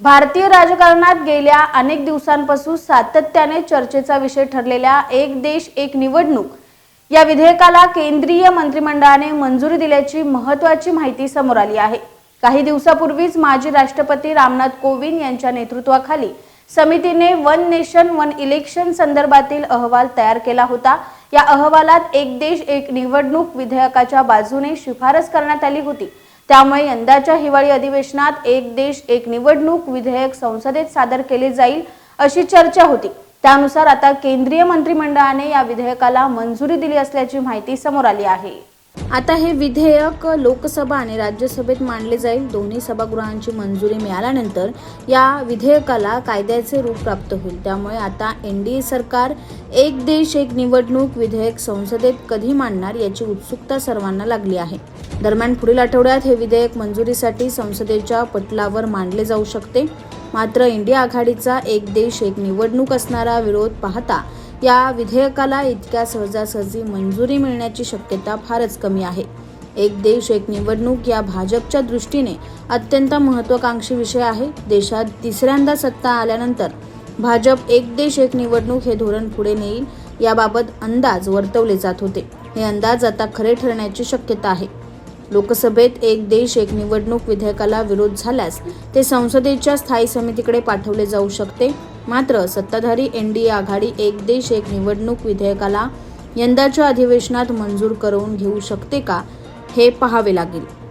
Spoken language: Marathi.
भारतीय राजकारणात गेल्या अनेक दिवसांपासून सातत्याने चर्चेचा विषय ठरलेल्या एक देश एक निवडणूक या विधेयकाला केंद्रीय मंत्रिमंडळाने मंजुरी दिल्याची महत्त्वाची माहिती समोर आली आहे। काही दिवसापूर्वीच माजी राष्ट्रपती रामनाथ कोविंद यांच्या नेतृत्वाखाली समितीने वन नेशन वन इलेक्शन संदर्भातील अहवाल तयार केला होता। या अहवालात एक देश एक निवडणूक विधेयकाच्या बाजूने शिफारस करण्यात आली होती। त्यामुळे यंदाच्या हिवाळी अधिवेशनात एक देश एक निवडणूक विधेयक संसदेत सादर केले जाईल अशी चर्चा होती। त्यानुसार आता केंद्रीय मंत्रिमंडळाने या विधेयकाला मंजुरी दिली असल्याची माहिती समोर आली आहे। आता हे विधेयक लोकसभा आणि राज्यसभेत मांडले जाईल। दोन्ही सभागृहांची मंजुरी मिळाल्यानंतर या विधेयकाला कायद्याचे रूप प्राप्त होईल। त्यामुळे आता एनडीए सरकार एक देश एक निवडणूक विधेयक संसदेत कधी मांडणार याची उत्सुकता सर्वांना लागली आहे। दरम्यान पुढील आठवड्यात हे विधेयक मंजुरीसाठी संसदेच्या पटलावर मांडले जाऊ शकते। मात्र इंडिया आघाडीचा एक देश एक निवडणूक असणारा विरोध पाहता या विधेयकाला इतक्या सहजासहजी मंजुरी मिळण्याची शक्यता फारच कमी आहे। एक देश एक निवडणूक या भाजपच्या दृष्टीने अत्यंत महत्त्वाकांक्षी विषय आहे। देशात तिसऱ्यांदा सत्ता आल्यानंतर भाजप एक देश एक निवडणूक हे धोरण पुढे नेईल याबाबत अंदाज वर्तवले जात होते। हे अंदाज आता खरे ठरण्याची शक्यता आहे। लोकसभेत एक देश एक निवडणूक विधेयकाला विरोध झाल्यास ते संसदेच्या स्थायी समितीकडे पाठवले जाऊ शकते। मात्र सत्ताधारी एनडीए आघाडी एक देश एक निवडणूक विधेयकाला यंदाच्या अधिवेशनात मंजूर करून घेऊ शकते का हे पाहावे लागेल।